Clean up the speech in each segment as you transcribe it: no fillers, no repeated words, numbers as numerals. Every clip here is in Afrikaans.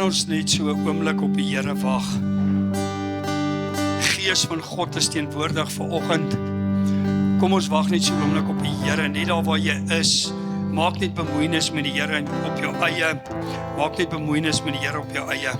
Ons net so 'n oomblik op die Here wag. Gees van God is teenwoordig vanoggend. Kom ons wag net so 'n oomblik op die Here, net daar waar jy is. Maak net bemoeienis met die Here op jou eie. Maak net bemoeienis met die Here op jou eie.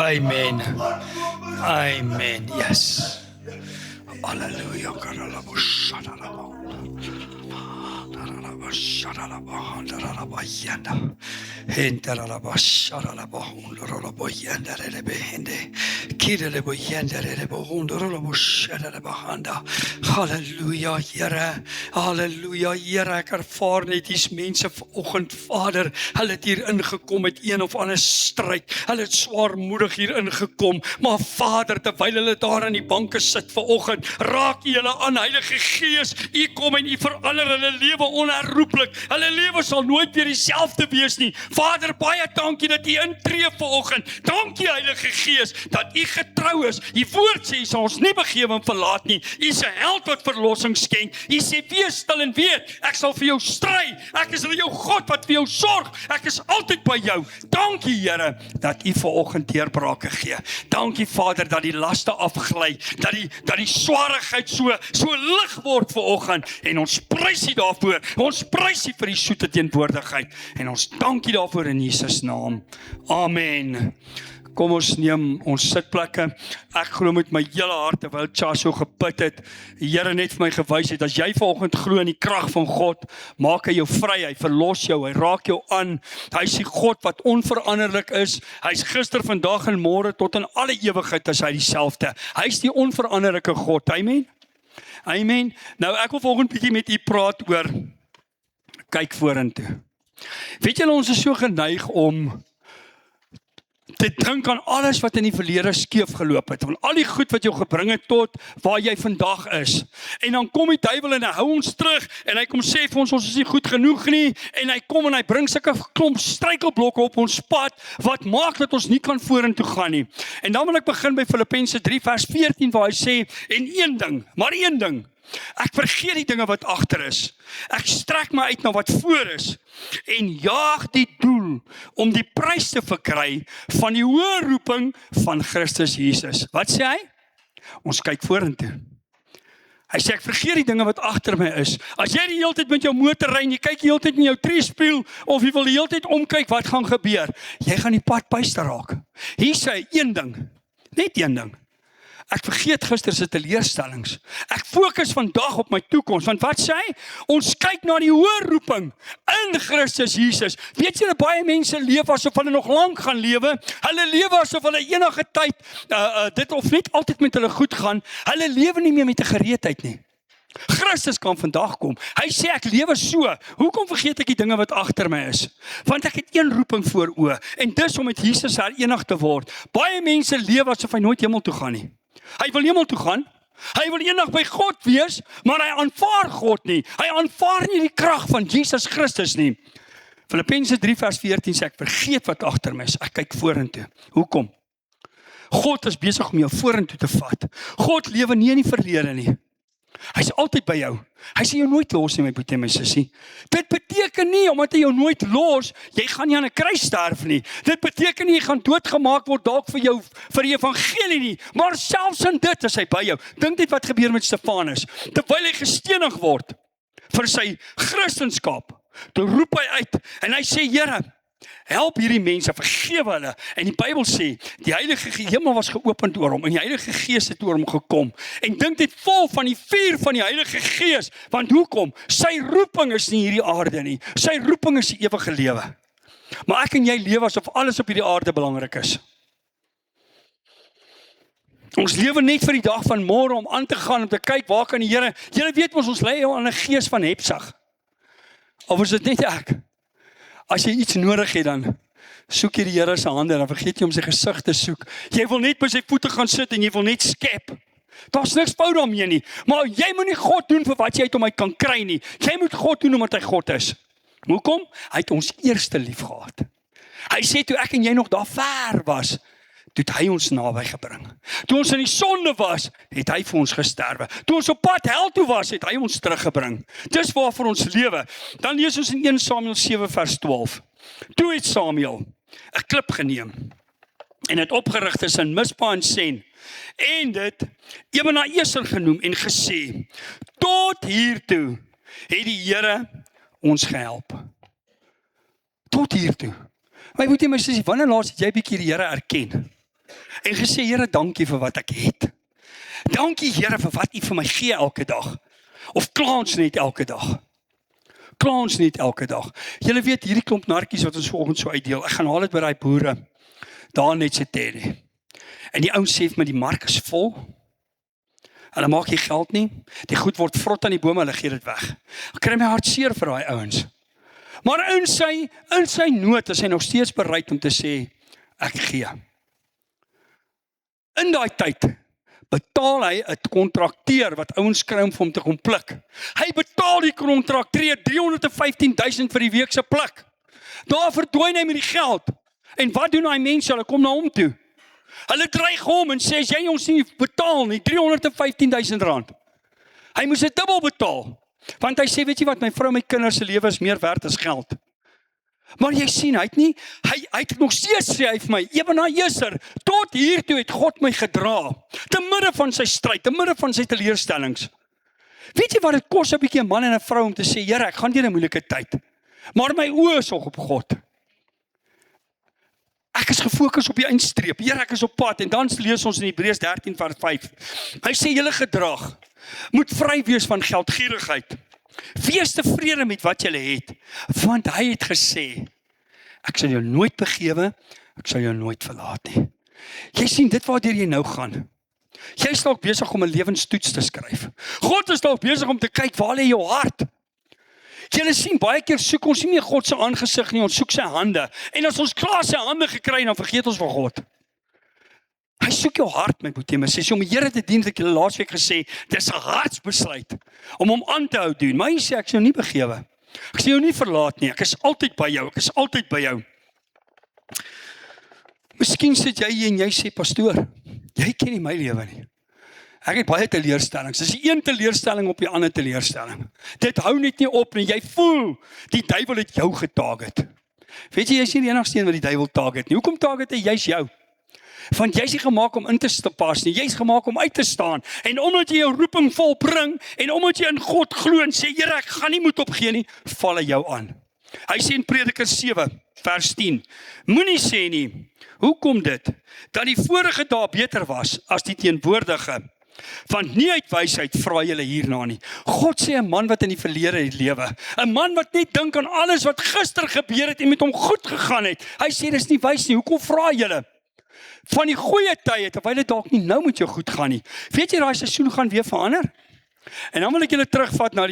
Amen. Amen. Yes. Hallelujah. Halleluja, Here. Halleluja, Here. Ek ervaar net hier's mense vanoggend, Vader, hulle het hier ingekom met een of ander stryd. Hulle het swaarmoedig hier ingekom, maar Vader, terwyl hulle daar aan die banke sit vanoggend, raak U hulle aan, Heilige Gees. U kom en U verander hulle lewe onherroepelik. Hulle lewe sal nooit weer dieselfde wees nie. Vader, baie dankie dat U intree vanoggend. Dankie, Heilige Gees, dat U getrou is. U woord sê U sal ons nie begewe en verlaat nie. U is 'n held wat verlossing skenk. U sê wees stil en weet, ek sal vir jou stry. Ek is jou God wat vir jou sorg. Ek is altyd by jou. Dankie, Here, dat U vanoggend deurbrake gee. Dankie, Vader, dat die laste afgly, dat die swaarigheid so lig word vanoggend, en ons prys U daarvoor. Ons prys U vir die soete teenwoordigheid, en ons dank U daarvoor in Jesus naam. Amen. Kom ons neem ons sitplekke. Ek glo met my hele hart, terwyl Charles so gebid het, die Here net vir my gewys het, as jy vanoggend glo in die krag van God, maak hy jou vry, hy verlos jou, hy raak jou aan. Hy is die God wat onveranderlik is. Hy's gister, vandag en môre tot in alle ewigheid is hy dieselfde. Hy is die onveranderlike God. Amen. Amen. Nou ek wil vanoggend bietjie met u praat oor kyk vorentoe. Weet julle, ons is so geneig om te dink aan alles wat in die verlede skeef geloop het, van al die goed wat jou gebring het tot waar jy vandag is. En dan kom die duiwel en hy hou ons terug, en hy kom sê vir ons is nie goed genoeg nie, en hy kom en hy bring sulke klomp struikelblokke op ons pad, wat maak dat ons nie kan vorentoe gaan nie. En dan wil ek begin by Filippense 3 vers 14, waar hy sê, en een ding, maar een ding, ek vergeet die dinge wat agter is. Ek strek my uit na wat voor is en jaag die doel om die prys te verkry van die hoë roeping van Christus Jesus. Wat sê hy? Ons kyk vorentoe. Hy sê ek vergeet die dinge wat agter my is. As jy die hele tyd met jou motor ry en jy kyk die hele tyd in jou trieспieël of jy wil die hele tyd omkyk, wat gaan gebeur? Jy gaan die pad byster raak. Hier sê hy een ding, net een ding. Ek vergeet gister se teleurstellings. Ek fokus vandag op my toekoms. Want wat sê hy? Ons kyk na die hoë roeping in Christus Jesus. Weet julle, baie mense leef asof hulle nog lank gaan lewe. Hulle lewe asof hulle enige tyd dit of net altyd met hulle goed gaan. Hulle lewe nie meer met 'n gereedheid nie. Christus kan vandag kom. Hy sê ek lewe so. Hoekom vergeet ek die dinge wat agter my is? Want ek het een roeping voor oë, en dis om met Jesus herenig te word. Baie mense lewe asof hy nooit hemel toe gaan nie. Hy wil hemel toe gaan. Hy wil eendag by God wees, maar hy aanvaar God nie. Hy aanvaar nie die krag van Jesus Christus nie. Filippense 3 vers 14 sê, ek vergeet wat agter my is, ek kyk vorentoe. Hoekom? God is besig om jou vorentoe te vat. God lewe nie in die verlede nie. Hy is altyd by jou. Hy sê jou nooit los nie, my boetie en my sussie. Dit beteken nie, omdat hy jou nooit los, jy gaan nie aan 'n kruis sterf nie. Dit beteken nie, jy gaan doodgemaak word dalk vir die evangelie nie. Maar selfs in dit is hy by jou. Dink net wat gebeur met Stefanus. Terwyl hy gestenig word vir sy Christendom, toe roep hy uit en hy sê, Here, help hierdie mense, vergewe hulle. En die Bybel sê, die Heilige Hemel was geopend oor hom en die Heilige Gees het oor hom gekom. En dink dit vol van die vuur van die Heilige Gees, want hoekom? Sy roeping is nie hierdie aarde nie. Sy roeping is die ewige lewe. Maar ek en jy lewe asof alles op hierdie aarde belangrik is. Ons lewe net vir die dag van môre om aan te gaan, om te kyk, waar kan die Here, julle weet ons lei aan 'n gees van hepsag. Of is dit net ek? As jy iets nodig het, dan soek jy die Here se hande, dan vergeet jy om sy gesig te soek. Jy wil net by sy voete gaan sit en jy wil net skep. Daar's niks fout daarmee nie, maar jy moet nie God doen vir wat jy uit hom uit kan kry nie. Jy moet God doen omdat hy God is. Hoekom? Hy het ons eerste lief gehad. Hy sê toe ek en jy nog daar ver was, toe het hy ons naby gebring. Toe ons in die sonde was, het hy vir ons gesterwe. Toe ons op pad hel toe was, het hy ons teruggebring. Dis waarvoor ons lewe. Dan lees ons in 1 Samuel 7 vers 12. Toe het Samuel 'n klip geneem en het opgerig tussen Mispa en Sen en dit Ebenezer genoem en gesê, tot hiertoe het die Here ons gehelp. Tot hiertoe. My boetie en my sussie, wanneer laas het jy bietjie die Here erken? En gesê, Here, dankie vir wat ek het. Dankie, Here, vir wat U vir my gee elke dag. Of kla ons net elke dag? Kla ons net elke dag. Julle weet, hierdie klomp narkies wat ons vanoggend so uitdeel, ek gaan haal dit by daai boere, daar net se terre. En die ouens sê vir my, die mark is vol. Hulle maak nie geld nie. Die goed word vrot aan die bome, hulle gee dit weg. Ek kry my hart seer vir daai ouens. Maar in sy nood is hy nog steeds bereid om te sê, ek gee. In daai tyd betaal hy 'n kontrakteur wat ouens kry om vir hom te kom pluk. Hy betaal die kontrakteur 315,000 vir die week se pluk. Daar verdwyn hy met die geld. En wat doen daai mense? Hulle kom na hom toe. Hulle dreig hom en sê, as jy ons nie betaal nie, 315,000 rand. Hy moes dit dubbel betaal. Want hy sê, weet jy wat, my vrou en my kinders se lewe is meer werd as geld. Maar jy sien, hy het nog steeds sê hy vir my, Ebenezer, tot hiertoe het God my gedra, te midde van sy stryd, te midde van sy teleurstellings. Weet jy wat dit kos 'n bietjie 'n man en 'n vrou om te sê, Here, ek gaan deur 'n moeilike tyd, maar my oë is op God. Ek is gefokus op die eindstreep, Here, ek is op pad, en dan lees ons in Hebreërs 13 vers 5, hy sê, julle gedrag moet vry wees van geldgierigheid. Wees tevrede met wat jy het, want hy het gesê, ek sal jou nooit begewe, ek sal jou nooit verlaat nie. Jy sien dit waardeur jy nou gaan. Jy is dalk besig om 'n lewenstoets te skryf. God is dalk besig om te kyk, waar lê jou hart? Jy sien, baie keer soek ons nie meer God se aangesig nie, ons soek sy hande. En as ons klaar sy hande gekry, dan vergeet ons van God. Hy soek jou hart, my boetie, my sussie, om die Here te dien, het ek julle laasweek gesê, dis 'n hartsbesluit om hom aan te hou doen. Maar hy sê, ek sal jou nie begewe. Ek sal jou nie verlaat nie. Ek is altyd by jou. Ek is altyd by jou. Miskien sit jy hier en jy sê, pastoor, jy ken nie my lewe nie. Ek het baie teleurstellings. Dis die een teleurstelling op die ander teleurstelling. Dit hou net nie op nie. Jy voel, die duiwel het jou getarget. Weet jy, jy is nie die enigste een wat die duiwel target nie. Hoekom target hy juist jou? Want jy is nie gemaak om in te pas nie, jy is gemaak om uit te staan, en omdat jy jou roeping volbring, en omdat jy in God glo en sê, Here, ek gaan nie moed opgee nie, val hy jou aan. Hy sê in Prediker 7, vers 10, moenie sê nie, hoekom dit, dat die vorige dae beter was, as die teenwoordige, want nie uit wysheid vra julle hierna nie. God sê 'n man wat in die verlede het lewe, 'n man wat net dink aan alles wat gister gebeur het, en met hom goed gegaan het, hy sê, dis nie wys nie, hoekom vra julle? Van die goeie tye, terwyl dit dalk nie nou met jou goed gaan nie. Weet jy, daai seisoen gaan weer verander? En dan wil ek julle terugvat na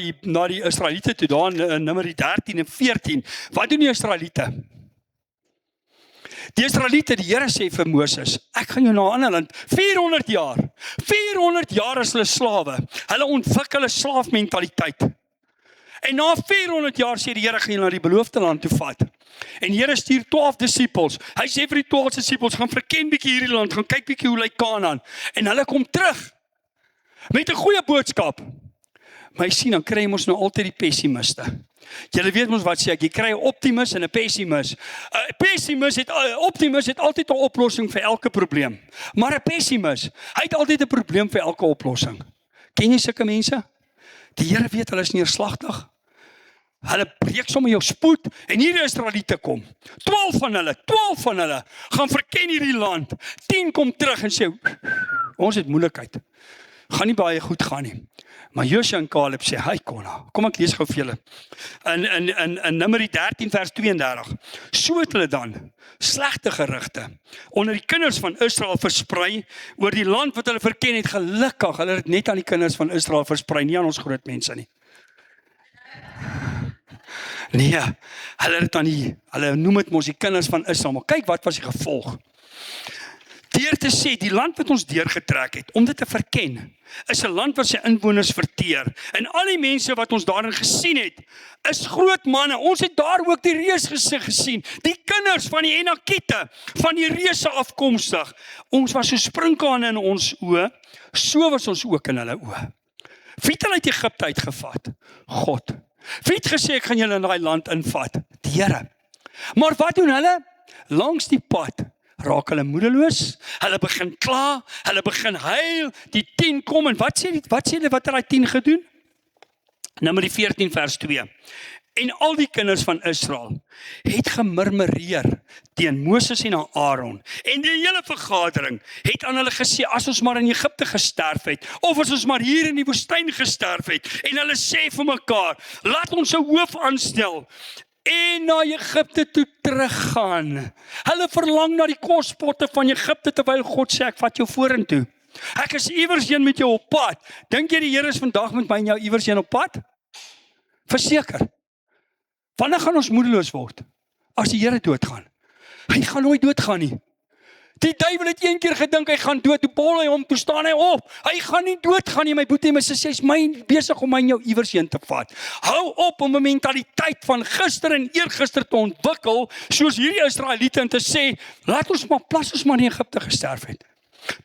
die Israeliete toe, daar in Numeri 13 en 14. Wat doen die Israeliete? Die Israeliete, die Here sê vir Moses, ek gaan jou na 'n ander land, 400 jaar is hulle slawe. Hulle ontwikkel 'n slaafmentaliteit. En na 400 jaar sê die Here gaan julle na die beloofde land toe vat. En die Here stuur 12 disippels. Hy sê vir die 12 disippels, gaan verken bietjie hierdie land, gaan kyk bietjie hoe lyk Kanaan. En hulle kom terug met 'n goeie boodskap. Maar jy sien, dan kry jy mos nou altyd die pessimiste. Julle weet mos wat sê ek, jy kry 'n optimus en 'n pessimis. 'n Optimus het altyd 'n oplossing vir elke probleem. Maar 'n pessimis, hy het altyd 'n probleem vir elke oplossing. Ken jy sulke mense? Die Here weet hulle is neerslagtig. Hulle breek sommer jou spoed en hierdie Israeliete kom. 12 van hulle gaan verken hierdie land. 10 kom terug en sê, ons het moeilikheid. Gaan nie baie goed gaan nie. Maar Josua en Caleb sê, hy Kona, kom ek lees gou vir julle. In Numeri 13 vers 32. So het hulle dan slegte gerugte onder die kinders van Israel versprei oor die land wat hulle verken het. Gelukkig, hulle het dit net aan die kinders van Israel versprei, nie aan ons groot mense nie. Nee, hulle noem dit mos die kinders van Israel, maar kyk wat was die gevolg. Deur te sê, die land wat ons deurgetrek het, om dit te verken, is 'n land wat sy inwoners verteer. En al die mense wat ons daarin gesien het, is groot manne. Ons het daar ook die reusgesig gesien. Die kinders van die Enakiete, van die reuse afkomstig. Ons was so sprinkane in ons oë, so was ons ook in hulle oë. Wie het hulle uit Egipte uitgevat? God. Wie het gesê ek gaan julle in daai land invat? Die Here. Maar wat doen hulle? Langs die pad raak hulle moedeloos, hulle begin kla, hulle begin huil, die 10 kom en wat sê hulle wat het daai 10 gedoen? Numeri 14 vers 2. En al die kinders van Israel het gemurmureer teen Moses en Aaron. En die hele vergadering het aan hulle gesê, as ons maar in Egipte gesterf het, of as ons maar hier in die woestyn gesterf het, en hulle sê vir mekaar, laat ons 'n hoof aanstel, en na Egipte toe teruggaan. Hulle verlang na die kospotte van Egipte, terwyl God sê, ek vat jou vorentoe. Ek is iewers heen met jou op pad. Dink jy die Here is vandag met my en jou iewers heen op pad? Verseker. Wanneer gaan ons moedeloos word? As die Here doodgaan. Hy gaan nooit doodgaan nie. Die duiwel het een keer gedink hy gaan dood, toe bol hy hom, toe staan hy op. Hy gaan nie doodgaan nie, my boetie, my sussie, hy's besig om my en jou iewers heen te vat. Hou op om 'n mentaliteit van gister en eergister te ontwikkel, soos hierdie Israeliete, en te sê, plas ons maar in Egipte gesterf het.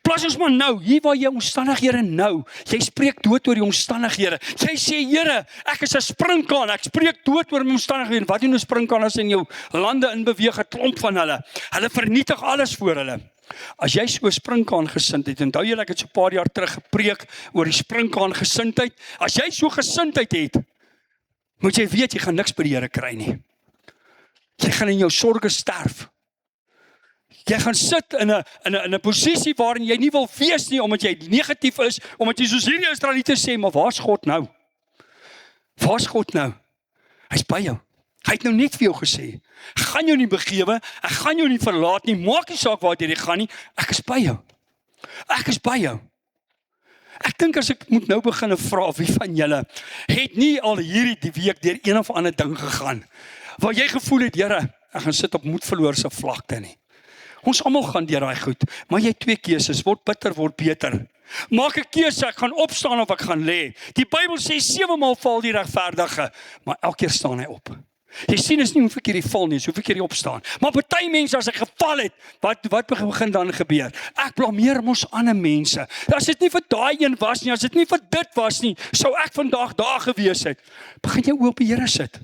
Plas ons maar nou, hier waar jy omstandighede nou, jy spreek dood oor die omstandighede. Jy sê, Here, ek is 'n sprinkaan, ek spreek dood oor my omstandighede. Wat doen 'n sprinkaan as in jou lande in beweeg, 'n klomp van hulle? Hulle vernietig alles voor hulle. As jy so 'n sprinkaan gesindheid, onthou jy ek het so 'n paar jaar terug gepreek oor die sprinkaan gesindheid. As jy so gesindheid het, moet jy weet jy gaan niks by die Here kry nie. Jy gaan in jou sorges sterf. Jy gaan sit in 'n posisie waarin jy nie wil wees nie, omdat jy negatief is, omdat jy soos hierdie Israeliete sê, maar waar's God nou? Waar's God nou? Hy's by jou. Hy het nou net vir jou gesê, ek gaan jou nie begewe, ek gaan jou nie verlaat nie, maak nie saak waar jy gaan nie, ek is by jou. Ek is by jou. Ek dink as ek moet nou begin vra, wie van julle het nie al hierdie week deur een of ander ding gegaan, waar jy gevoel het, Here, ek gaan sit op moedverloorse vlakte nie. Ons almal gaan deur daai goed, maar jy het 2 keuses, word bitter, word beter. Maak 'n keuse, ek gaan opstaan of ek gaan lê. Die Bybel sê 7 maal val die regverdige, maar elke keer staan hy op. Jy sien, is nie hoeveel keer jy val nie, is hoeveel keer jy opstaan. Maar party mense, as hy geval het, wat begin dan gebeur? Ek blameer mos ander mense. As dit nie vir daai een was nie, as dit nie vir dit was nie, sou ek vandag daar gewees het. Begin jy oop op die Here sit.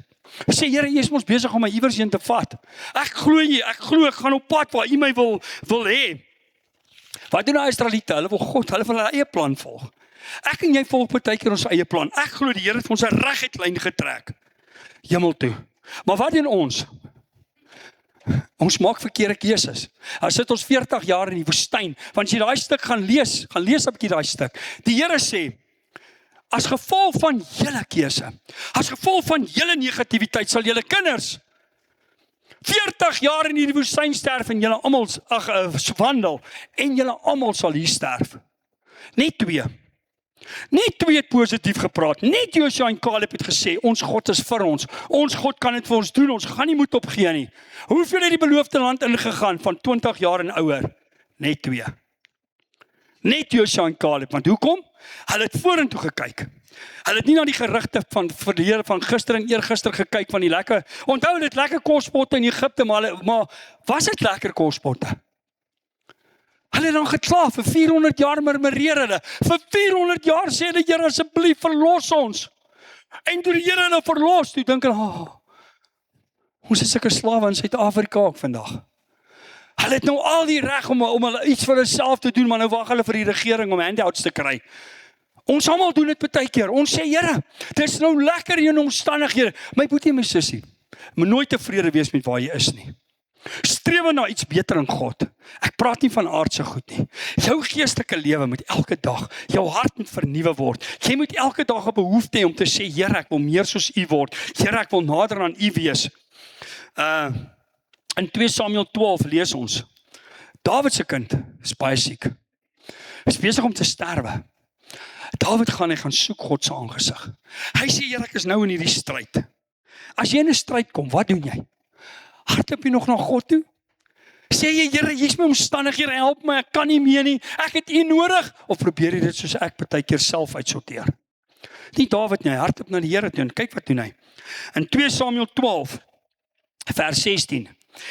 Sê, Here, jy is mos besig om my iewers heen te vat. Ek glo ek gaan op pad waar U my wil hê. Wat doen die Israeliete? Hulle wil hulle eie plan volg. Ek en jy volg partykeer ons eie plan. Ek glo die Here het ons 'n reguit lyn getrek. Hemel toe. Maar wat doen ons? Ons maak verkeerde keuses. As sit ons 40 jaar in die woestyn, want as jy daai stuk gaan lees 'n bietjie daai stuk. Die Here sê, as gevolg van julle keuse, as gevolg van julle negativiteit, sal julle kinders 40 jaar in hierdie woestyn sterf en julle almal wandel en julle almal sal hier sterf. Net 2 het positief gepraat. Net Josua en Caleb het gesê, ons God is vir ons. Ons God kan dit vir ons doen. Ons gaan nie moed opgee nie. Hoeveel het die beloofde land ingegaan van 20 jaar en ouer? Net 2. Net Josua en Caleb. Want hoekom? Hulle het vorentoe gekyk. Hulle het nie na die gerugte van verlede van gister en eergister gekyk van die lekker. Onthou hulle het lekker kospotte in Egipte, maar was dit lekker kospotte? Hulle het dan gekla vir 400 jaar murmureer hulle. Vir 400 jaar sê hulle, Here asseblief verlos ons. En toe die Here hulle verlos, toe dink hulle, ons is sulke slawe in Suid-Afrika ook vandag. Hulle het nou al die reg om hulle iets vir hulself te doen, maar nou wag hulle vir die regering om handouts te kry. Ons almal doen dit baie keer. Ons sê, Here, dis nou lekker in omstandighede. My boetie en my sussie, moet nooit tevrede wees met waar jy is nie. Streef na iets beter in God. Ek praat nie van aardse goed nie. Jou geestelike lewe moet elke dag, jou hart moet vernuwe word. Jy moet elke dag 'n behoefte hê om te sê, Here, ek wil meer soos U word. Here, ek wil nader aan U wees. In 2 Samuel 12 lees ons, Dawid se kind is baie siek. Hy is besig om te sterwe. Dawid gaan soek God se aangesig. Hy sê, Here, ek is nou in hierdie stryd. As jy in 'n stryd kom, wat doen jy? Hardloop jy nog na God toe? Sê jy, Here, hier's my omstandighede, help my, ek kan nie meer nie, ek het U nodig. Of probeer jy dit soos ek baie keer self uitsorteer? Nie Dawid nie, hy hardloop na die Here toe en kyk wat doen hy. In 2 Samuel 12, vers 16.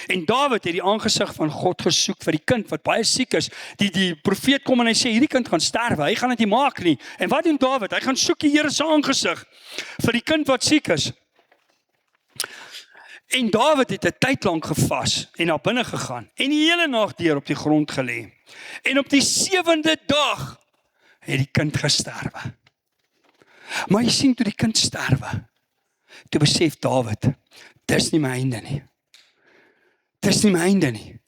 En Dawid het die aangesig van God gesoek vir die kind wat baie siek is. Die profeet kom en hy sê, hierdie kind gaan sterwe, hy gaan dit nie maak nie. En wat doen Dawid? Hy gaan soek die Here se aangesig vir die kind wat siek is. En Dawid het 'n tyd lank gevas en na binne gegaan en die hele nag deur op die grond gelê. En op die 7de dag het die kind gesterwe. Maar jy sien toe die kind sterwe, toe besef Dawid, dis nie my einde nie. Dis nie my einde nie.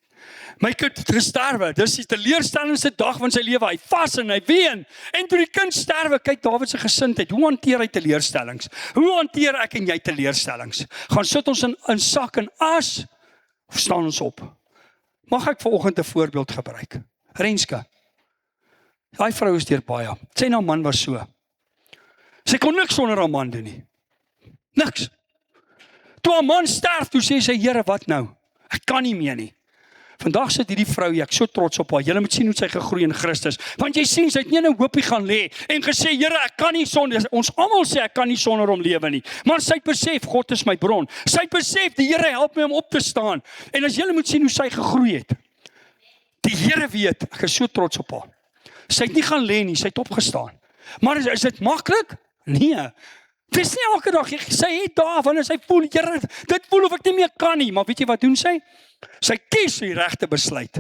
My kind het gesterwe, dis die teleurstellendste dag van sy lewe. Hy vas en hy ween. En toe die kind sterwe, kyk Dawid se gesindheid. Hoe hanteer hy teleurstellings? Hoe hanteer ek en jy teleurstellings? Gaan sit ons in sak en as of staan ons op? Mag ek vanoggend 'n voorbeeld gebruik? Renske. Daai vrou is deur baie. Sy en haar man was so. Sy kon niks sonder haar man doen nie. Niks. Toe haar man sterf, toe sê sy, Here, wat nou? Ek kan nie meer nie. Vandag sit hierdie vrou, ek so trots op haar. Julle moet sien hoe sy gegroei in Christus. Want jy sien, sy het nie in 'n hoopie gaan lê en gesê, Here, ek kan nie sonder, ons almal sê ek kan nie sonder hom lewe nie. Maar sy het besef, God is my bron. Sy het besef, die Here help my om op te staan. En as julle moet sien hoe sy gegroei het. Die Here weet, ek is so trots op haar. Sy het nie gaan lê nie, sy het opgestaan. Maar is dit maklik? Nee. Dis nie elke dag, sy het daar, wanneer sy voel, Here, dit voel of ek nie meer kan nie, maar weet jy wat doen sy? Sy kies die regte besluit.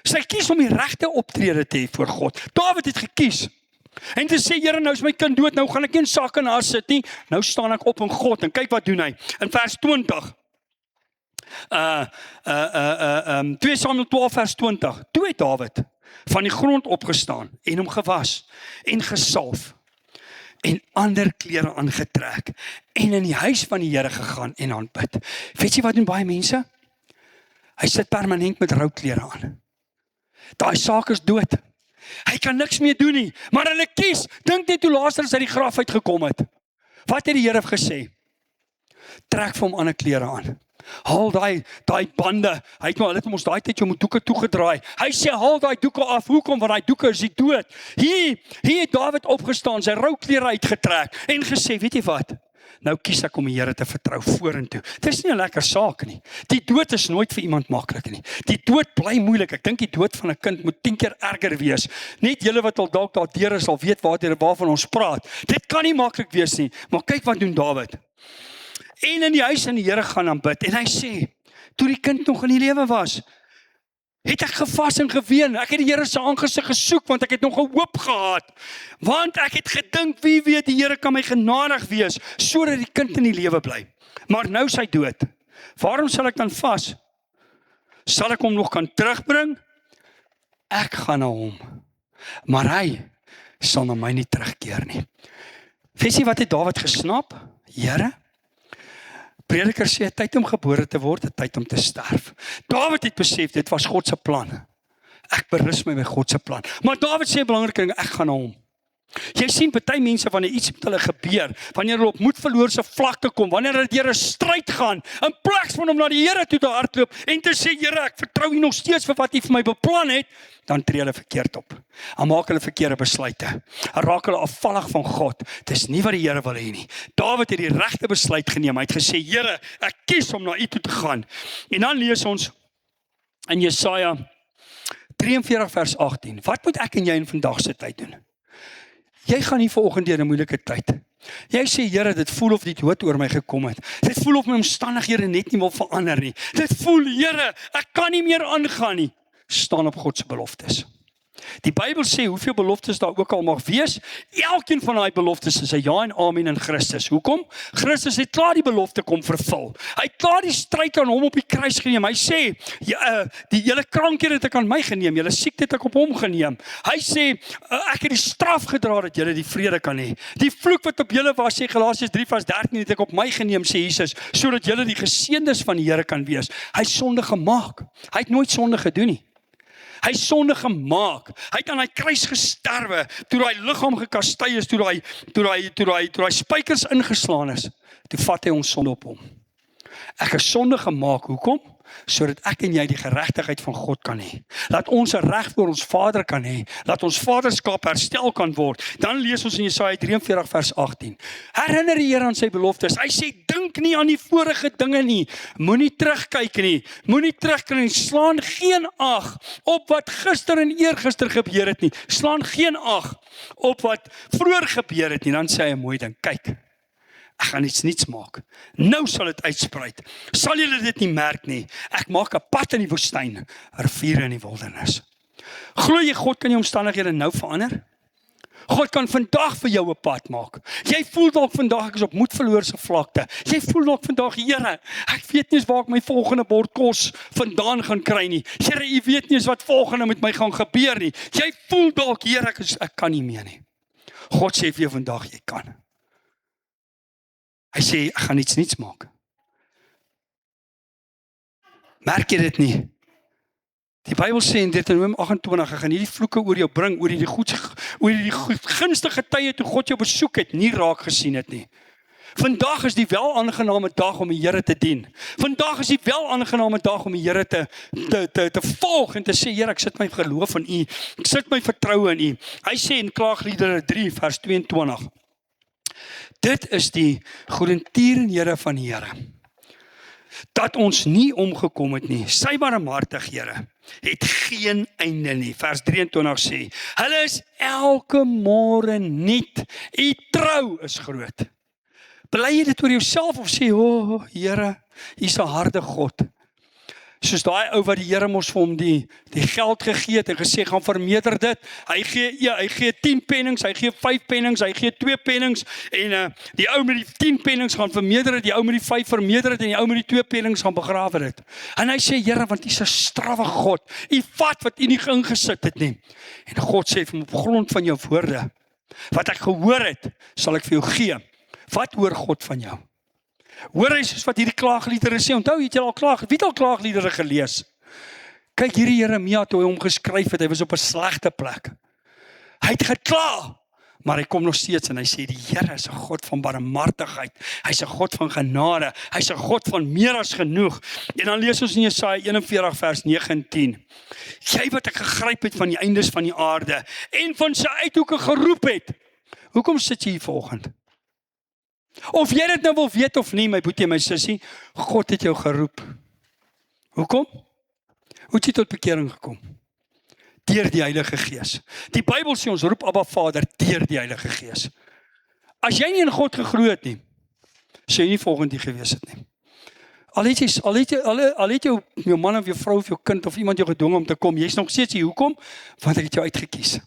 Sy kies om die regte optrede te hê voor God. Dawid het gekies. En te sê, Here, nou is my kind dood, nou gaan ek nie in sak en as sit nie, nou staan ek op in God, en kyk wat doen hy. In vers 20, 2 Samuel 12 vers 20, toe het Dawid van die grond opgestaan, en hom gewas, en gesalf, en ander klere aangetrek, en in die huis van die Here gegaan en aanbid. Weet jy wat doen baie mense? Hy sit permanent met rouklere aan. Daai saak is dood. Hy kan niks meer doen nie, maar hulle kies, dink net hoe Lazarus uit die graf uitgekom het. Wat het die Here gesê? Trek vir hom ander klere aan. Haal daai bande. Hy het ons daai tyd jou met doeke toegedraai. Hy sê haal daai doeke af. Hoekom? Want daai doeke is die dood. Hier het Dawid opgestaan, sy rouklere uitgetrek en gesê, weet jy wat? Nou kies ek om die Here te vertrou vorentoe. Dit is nie 'n lekker saak nie. Die dood is nooit vir iemand maklik nie. Die dood bly moeilik. Ek dink die dood van 'n kind moet 10 keer erger wees. Net julle wat al dalk daardeur is, sal weet waarvan ons praat. Dit kan nie maklik wees nie. Maar kyk wat doen Dawid. En in die huis van die Here gaan aanbid. En hy sê, toe die kind nog in die lewe was, het ek gevas en geween. Ek het die Here se aangesig gesoek, want ek het nog 'n hoop gehad. Want ek het gedink, wie weet, die Here kan my genadig wees, sodat die kind in die lewe bly. Maar nou is hy dood. Waarom sal ek dan vas? Sal ek hom nog kan terugbring? Ek gaan na hom. Maar hy sal na my nie terugkeer nie. Weet jy wat het Dawid gesnap? Here, Prediker sê, tyd om gebore te word, tyd om te sterf. Dawid het besef, dit was God se plan. Ek berus my by God se plan. Maar Dawid sê 'n belangrike ding, ek gaan na hom. Jy sien party mense wanneer iets met hulle gebeur, wanneer hulle op moedverloorse vlakte kom, wanneer hulle deur 'n stryd gaan, in plaas van om na die Here toe te hardloop en te sê, Here, ek vertrou U nog steeds vir wat U vir my beplan het, dan tree hulle verkeerd op. Dan maak hulle verkeerde besluite. Dan raak hulle afvallig van God. Dis nie wat die Here wil hê nie. Dawid het die regte besluit geneem. Hy het gesê, Here, ek kies om na U toe te gaan. En dan lees ons in Jesaja 43 vers 18. Wat moet ek en jy in vandag se tyd doen? Jy gaan nie vanoggend deur 'n moeilike tyd. Jy sê, Here, dit voel of die dood oor my gekom het. Dit voel of my omstandighede net nie wil verander nie. Dit voel, Here, ek kan nie meer aangaan nie. Staan op God se beloftes. Die Bybel sê hoeveel beloftes daar ook al mag wees, elkeen van daai beloftes is 'n ja en amen in Christus. Hoekom? Christus het klaar die belofte kom vervul. Hy het klaar die stryd aan hom op die kruis geneem. Hy sê, die julle krankheid het ek aan my geneem, julle siekte het ek op hom geneem. Hy sê, ek het die straf gedra dat julle die vrede kan hê. Die vloek wat op julle was, sê Galasiërs 3 vers 13, het ek op my geneem, sê Jesus, sodat julle die geseëndes van die Here kan wees. Hy het sonde gemaak. Hy het nooit sonde gedoen nie. Hy het sonde gemaak. Hy het aan hy kruis gesterwe, toe hy liggaam gekastei is, toe hy spykers ingeslaan is. Toe vat hy ons sonde op hom. Ek het sonde gemaak, hoekom? Sodat ek en jy die geregtigheid van God kan hê. Laat ons 'n reg voor ons Vader kan hê. Laat ons vaderskap herstel kan word. Dan lees ons in Jesaja 43 vers 18. Herinner die Here aan sy beloftes. Hy sê, dink nie aan die vorige dinge nie. Moenie terugkyk nie. Moenie terugkyk nie. Slaan geen ag op wat gister en eergister gebeur het nie. Slaan geen ag op wat vroeër gebeur het nie. Dan sê hy 'n mooi ding. Kyk. Ek gaan iets nuuts maak. Nou sal dit uitspruit. Sal julle dit nie merk nie. Ek maak 'n pad in die woestyn, riviere in die wildernis. Glo jy God kan jou omstandighede nou verander? God kan vandag vir jou 'n pad maak. Jy voel dalk vandag ek is op moedverloorse vlakte. Jy voel dalk vandag, Here, ek weet nie eens waar ek my volgende bord kos vandaan gaan kry nie. Here, U weet nie eens wat volgende met my gaan gebeur nie. Jy voel dalk, Here, ek kan nie meer nie. God sê vir jou vandag, jy kan. Hy sê, ek gaan iets nuuts maak. Merk jy dit nie? Die Bybel sê in Deuteronomium 28, ek gaan hierdie vloeke oor jou bring, oor die gunstige tye toe God jou besoek het, nie raak gesien het nie. Vandag is die wel aangename dag om die Here te dien. Vandag is die wel aangename dag om die Here te volg en te sê, Here, ek sit my geloof in U, ek sit my vertroue in U. Hy sê in Klaagliedere 3 vers 22, dit is die goedertierenhede van die Here, dat ons nie omgekom het nie. Sy barmhartig Here het geen einde nie. Vers 23 sê, hulle is elke môre nuut. U trou is groot. Bely jy dit oor jouself of sê, Here, U is 'n harde God. Soos daai ou wat die Here mos vir hom die geld gegee het en gesê, gaan vermeerder dit. Hy gee 10 pennings, hy gee 5 pennings, hy gee 2 pennings, en die ou met die 10 pennings gaan vermeerder dit, die ou met die 5 vermeerder dit, en die ou met die 2 pennings gaan begrawe dit. En hy sê, Here, want U is 'n strawwe God. U vat wat U nie ingesit het nie. En God sê vir hom, op grond van jou woorde, wat ek gehoor het, sal ek vir jou gee. Wat hoor God van jou? Hoor hy soos wat hierdie klaagliedere sê, onthou, wie het al klaagliedere gelees? Kyk, hierdie Jeremia, toe hy hom geskryf het, hy was op 'n slegte plek. Hy het gekla, maar hy kom nog steeds en hy sê, die Here is 'n God van barmhartigheid, hy's 'n God van genade, hy's 'n God van meer as genoeg. En dan lees ons in Jesaja 41 vers 9 en 10. Jy wat ek gegryp het van die eindes van die aarde, en van sy uithoeke geroep het. Hoekom sit jy hier vanoggend? Of jy dit nou wil weet of nie, my boetie, my sussie, God het jou geroep. Hoekom? Hoe het jy tot bekering gekom? Deur die Heilige Gees. Die Bybel sê ons roep Abba Vader deur die Heilige Gees. As jy nie in God geglo het nie, sou jy nie volgende gewees het nie. Al het jou man of jou vrou of jou kind of iemand jou gedwing om te kom, jy's nog steeds hier. Hoekom? Want ek het jou uitgekies.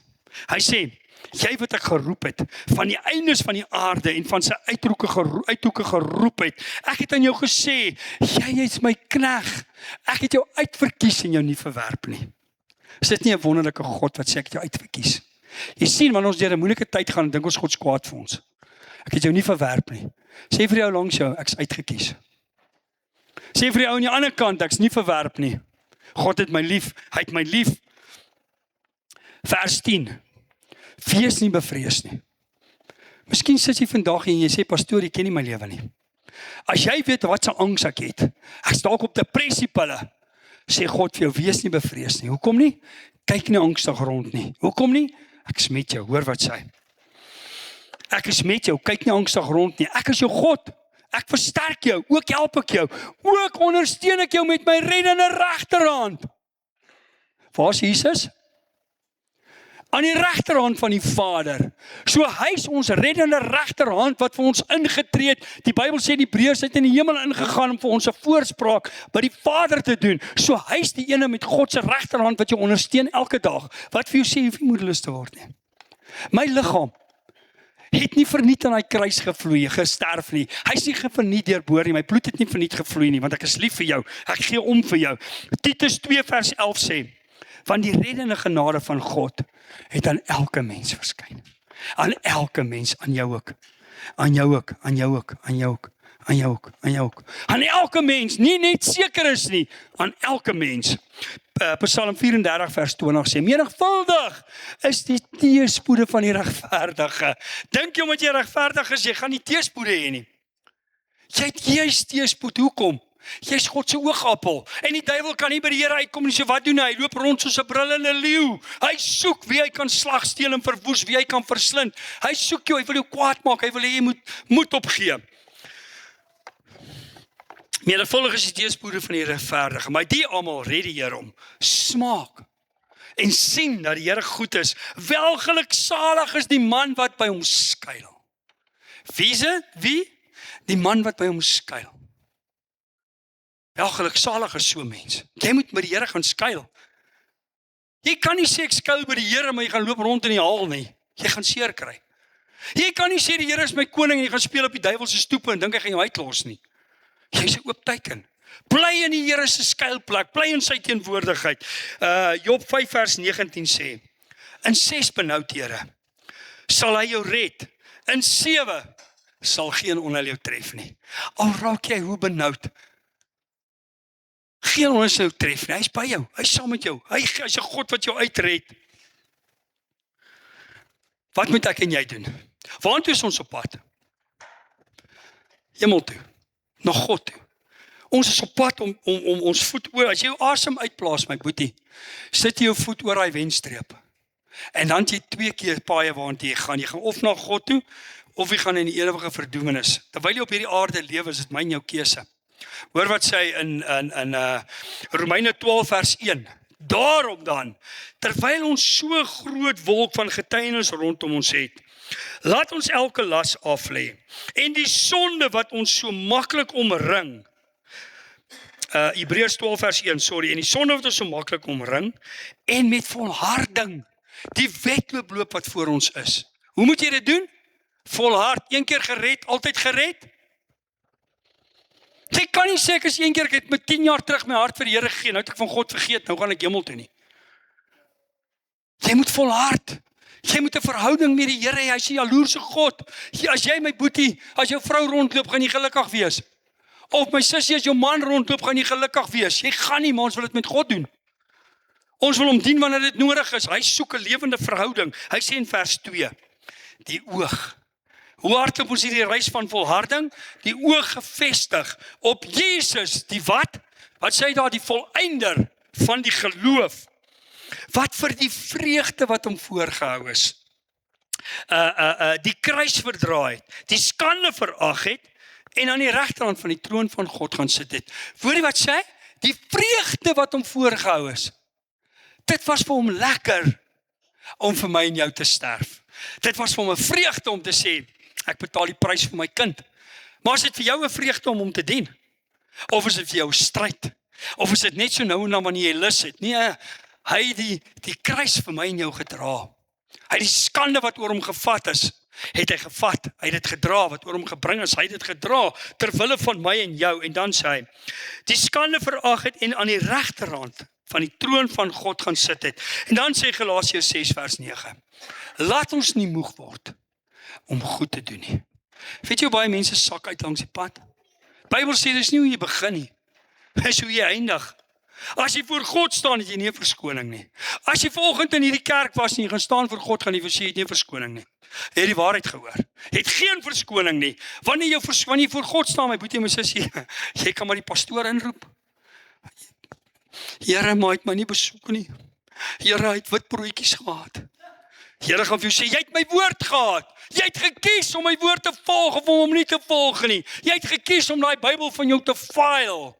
Hy sê, jy wat ek geroep het, van die eindes van die aarde en van sy uithoeke geroep het. Ek het aan jou gesê, jy is my knegt. Ek het jou uitverkies en jou nie verwerp nie. Is dit nie 'n wonderlike God wat sê ek het jou uitverkies? Jy sien, wanneer ons deur 'n moeilike tyd gaan, dink ons God is kwaad vir ons. Ek het jou nie verwerp nie. Sê vir jou langs jou, ek's uitgekies. Sê vir jou aan die ander kant, ek's nie verwerp nie. God het my lief, hy het my lief. Vers 10. Wees nie bevrees nie. Miskien sit jy vandag en jy sê, pastoor, jy ken nie my lewe nie. As jy weet wat se angs ek het, ek's dalk op depressiepille, sê God vir jou, wees nie bevrees nie. Hoekom nie? Kyk nie angstig rond nie. Hoekom nie? Ek is met jou, hoor wat sê. Ek is met jou, kyk nie angstig rond nie. Ek is jou God. Ek versterk jou, ook help ek jou. Ook ondersteun ek jou met my reddende regterhand. Waar is Jesus? Aan die regterhand van die Vader. So hy is ons reddende regterhand wat vir ons ingetree het. Die Bybel sê die Hebreërs het in die hemel ingegaan om vir ons 'n voorspraak by die Vader te doen. So hy is die ene met God se regterhand wat jou ondersteun elke dag. Wat vir jou sê, jy hoef nie moedeloos te word nie. My liggaam het nie verniet aan daai kruis gevloei, gesterf nie. Hy is nie verniet deurboor nie. My bloed het nie verniet gevloei nie, want ek is lief vir jou. Ek gee om vir jou. Titus 2 vers 11 sê, van die reddende genade van God het aan elke mens verskyn. Aan elke mens, aan jou ook. Aan jou ook, aan jou ook, aan jou ook, aan jou ook, aan jou ook. Aan elke mens, nie net seker is nie, aan elke mens. Psalm 34 vers 20 sê, menigvuldig is die teëspoede van die regverdige. Dink jy omdat jy regverdig is, jy gaan nie teëspoede hê nie. Jy het juist teëspoed, hoekom? Jy is God se oogappel. En die duiwel kan nie by die Here uitkom nie, so wat doen hy? Hy loop rond soos 'n brullende leeu. Hy soek wie hy kan slag, steel en verwoes, wie hy kan verslind. Hy soek jou, hy wil jou kwaad maak, hy wil hê jy moet moed opgee. Menigvuldig is die teëspoede van die regverdige, maar die almal red die Here om. Smaak en sien dat die Here goed is. Welgeluksalig is die man wat by hom skuil. Wie is dit? Wie? Die man wat by hom skuil. Welgeluksalig is so 'n mens. Jy moet by die Here gaan skuil. Jy kan nie sê ek skuil by die Here, maar jy gaan loop rond in die hal nie. Jy gaan seer kry. Jy kan nie sê die Here is my koning en jy gaan speel op die duiwel se stoepe en dink hy gaan jou uitlos nie. Jy's 'n oop teken. Bly in die Here se skuilplek, bly in sy teenwoordigheid. Job 5 vers 19 sê, in 6 benoudhede sal hy jou red. In 7 sal geen onheil jou tref nie. Al raak jy hoe benoud, geen onheil sal jou tref nie. Hy's by jou, hy's saam met jou. Hy's 'n God wat jou uitred. Wat moet ek en jy doen? Waartoe is ons op pad? Hemel toe, na God toe. Ons is op pad om ons voet oor, as jy jou asem uitplaas, my boetie, sit jy jou voet oor daai wenstreep. En dan het jy 2 keer paaie waartoe jy gaan. Jy gaan of na God toe, of jy gaan in die ewige verdoemenis. Terwyl jy op hierdie aarde lewe, is dit my en jou keuse. Hoor wat sê in Romeine 12 vers 1. Daarom dan, terwyl ons so groot wolk van getuienis rondom ons het, laat ons elke las af lê en die sonde wat ons so maklik omring. Hebreërs 12 vers 1, en die sonde wat ons so maklik omring en met volharding die wedloop wat voor ons is. Hoe moet jy dit doen? Volhard, 1 keer gered, altyd gered. Jy kan nie sê ek is 1 keer, ek het met 10 jaar terug my hart vir die Here gegee, nou het ek van God vergeet, nou gaan ek hemel toe nie. Jy moet volhard. Jy moet 'n verhouding met die Here hê, hy is 'n jaloerse God. As jy my boetie, as jou vrou rondloop, gaan jy gelukkig wees. Of my sussie, as jou man rondloop, gaan jy gelukkig wees. Jy gaan nie, maar ons wil dit met God doen. Ons wil hom dien wanneer dit nodig is. Hy soek 'n lewende verhouding. Hy sê in vers 2, die oog. Hoe hardloop ons hierdie reis van volharding? Die oog gefestig op Jesus, die wat? Wat sê hy daar? Die volëinder van die geloof. Wat vir die vreugde wat hom voorgehou is. Die kruis verdra het, die skande verag het, en aan die regterhand van die troon van God gaan sit het. Hoor jy wat sê? Die vreugde wat hom voorgehou is. Dit was vir hom lekker om vir my en jou te sterf. Dit was vir hom 'n vreugde om te sê, ek betaal die prys vir my kind. Maar is dit vir jou 'n vreugde om hom te dien? Of is dit vir jou 'n stryd? Of is dit net so nou en dan wanneer jy lus het? Nee, hy het die kruis vir my en jou gedra. Hy het die skande wat oor hom gevat is, het hy gevat. Hy het dit gedra wat oor hom gebring is. Hy het dit gedra ter wille van my en jou. En dan sê hy, die skande verag het en aan die regterhand van die troon van God gaan sit het. En dan sê Galasiërs 6 vers 9, laat ons nie moeg word om goed te doen nie. Weet jy hoe baie mense sak uit langs die pad? Die Bybel sê dis nie hoe jy begin nie. Dis hoe jy eindig. As jy voor God staan, het jy nie 'n verskoning nie. As jy vanoggend in hierdie kerk was en jy gaan staan voor God, gaan jy sê jy het nie 'n verskoning nie. Jy het die waarheid gehoor. Jy het geen verskoning nie. Wanneer jy voor God staan, my boetie en my sussie, jy kan maar die pastoor inroep. Here, maar hy het my nie besoek nie. Here, hy het wit broodjies gehad. Here gaan vir jou sê, jy het my woord gehad. Jy het gekies om my woord te volg of om hom nie te volg nie. Jy het gekies om daai Bybel van jou te file.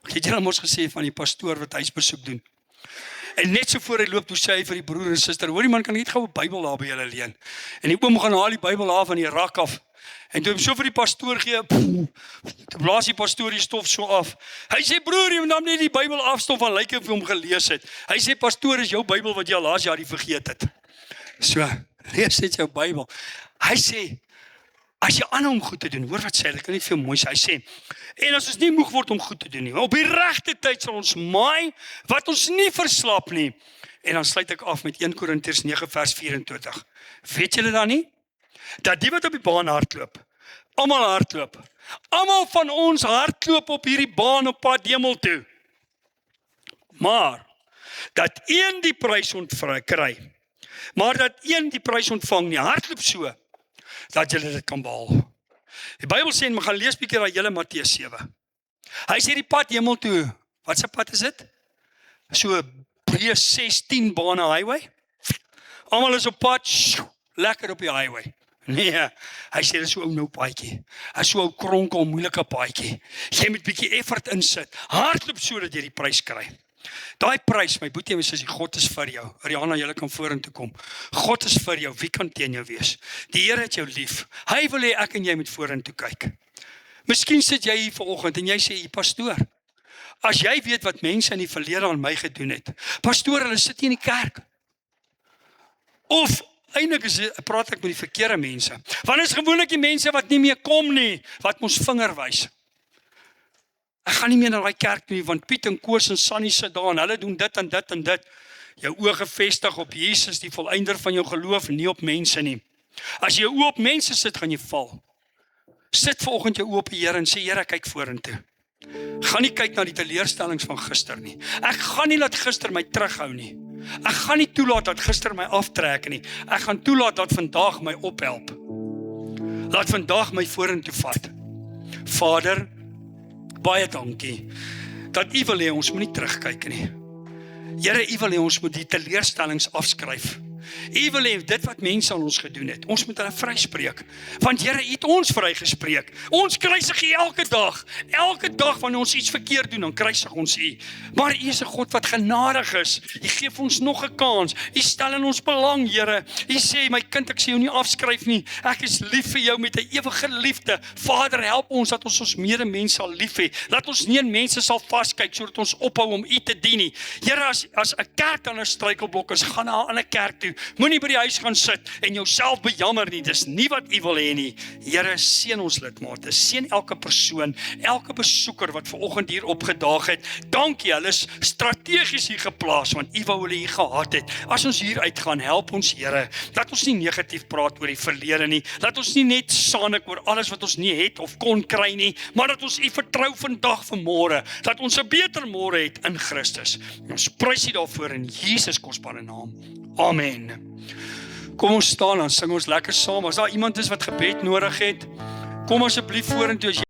Ek het julle mos gesê van die pastoor wat huisbesoek doen. En net so voor hy loop, toe sê hy vir die broer en suster, hoor die man kan net gou 'n Bybel daar by julle leen. En die oom gaan haal die Bybel af van die rak af. En toe hom so vir die pastoor gee, blaas die pastoor die stof so af. Hy sê, broer, jy moet dan net die Bybel afstof, van lyk of jy hom gelees het. Hy sê, pastoor, is jou Bybel wat jy al laas jaar vergeet het. So, lees net jou Bybel. Hy sê, as jy aanhou om goed te doen, hoor wat sê hy, kan net veel mooi sê. Hy sê, en as ons nie moeg word om goed te doen nie, op die regte tyd sal ons maai, wat ons nie verslap nie. En dan sluit ek af met 1 Korintiërs 9 vers 24. Weet julle dan nie? Dat die wat op die baan hardloop, almal hardloop. Almal van ons hardloop op hierdie baan op pad hemel toe. Maar, dat een die prys kry, maar dat een die prys ontvang nie, hardloop so, dat julle dit kan behaal. Die Bybel sê, en we gaan lees bietjie daai hele Matteus 7. Hy sê die pad hemel toe, wat se pad is dit? So breë 16 bane highway. Almal is op pad, lekker op die highway. Nee, hy sê dit is so ou nou paadjie. Hy is so ou kronkel, moeilike paadjie. Jy moet bietjie effort insit. Hardloop sodat jy die prys kry. Daai prys, my boetie en my sussie, God is vir jou. Ariana, julle kan vorentoe kom. God is vir jou, wie kan teen jou wees? Die Here het jou lief. Hy wil hê ek en jy moet vorentoe kyk. Miskien sit jy hier vanoggend en jy sê, pastoor, as jy weet wat mense in die verlede aan my gedoen het, pastoor, hulle sit nie in die kerk. Of eintlik praat ek met die verkeerde mense. Want is gewoonlik die mense wat nie meer kom nie, wat ons vinger wys. Ek gaan nie meer na die kerk nie, want Piet en Koos en Sannie sit daar en hulle doen dit en dit en dit. Jou oë gefestig op Jesus, die volëinder van jou geloof, nie op mense nie. As jy jou oë op mense sit, gaan jy val. Sit vanoggend jou oë op die Here en sê, Here, kyk vorentoe. Gaan nie kyk na die teleurstellings van gister nie. Ek gaan nie laat gister my terughou nie. Ek gaan nie toelaat dat gister my aftrek nie. Ek gaan toelaat dat vandag my ophelp. Laat vandag my vorentoe vat. Vader, baie dankie dat U wil hê ons moet nie terugkyk nie. Here, U wil hê ons moet die teleurstellings afskryf. U wil hê dit wat mense aan ons gedoen het, ons moet hulle vryspreek. Want Here, U het ons vrygespreek. Ons kruisig U elke dag. Elke dag wanneer ons iets verkeerd doen, dan kruisig ons U. Maar U is 'n God wat genadig is. U gee vir ons nog 'n kans. U stel in ons belang, Here. U sê, my kind, ek sê jou nie afskryf nie. Ek is lief vir jou met 'n ewige liefde. Vader, help ons dat ons medemens sal lief hê. Laat ons nie in mense sal vaskyk sodat ons ophou om U te dien nie. Here, as 'n kerk aan 'n struikelblok is, gaan na 'n ander kerk toe. Moenie by die huis gaan sit en jouself bejammer nie. Dis nie wat U wil hê nie. Here, seën ons lidmate. Seën elke persoon, elke besoeker wat vanoggend hier opgedaag het. Dankie, hulle is strategies hier geplaas want U wou hulle hier gehad het. As ons hier uitgaan, help ons, Here. Laat ons nie negatief praat oor die verlede nie. Laat ons nie net saanik oor alles wat ons nie het of kon kry nie, maar dat ons U vertrou vandag vir môre. Dat ons 'n beter môre het in Christus. En ons prys U daarvoor in Jesus kosbare naam. Amen. Kom ons staan, dan sing ons lekker saam. As daar iemand is wat gebed nodig het, kom asseblief vorentoe.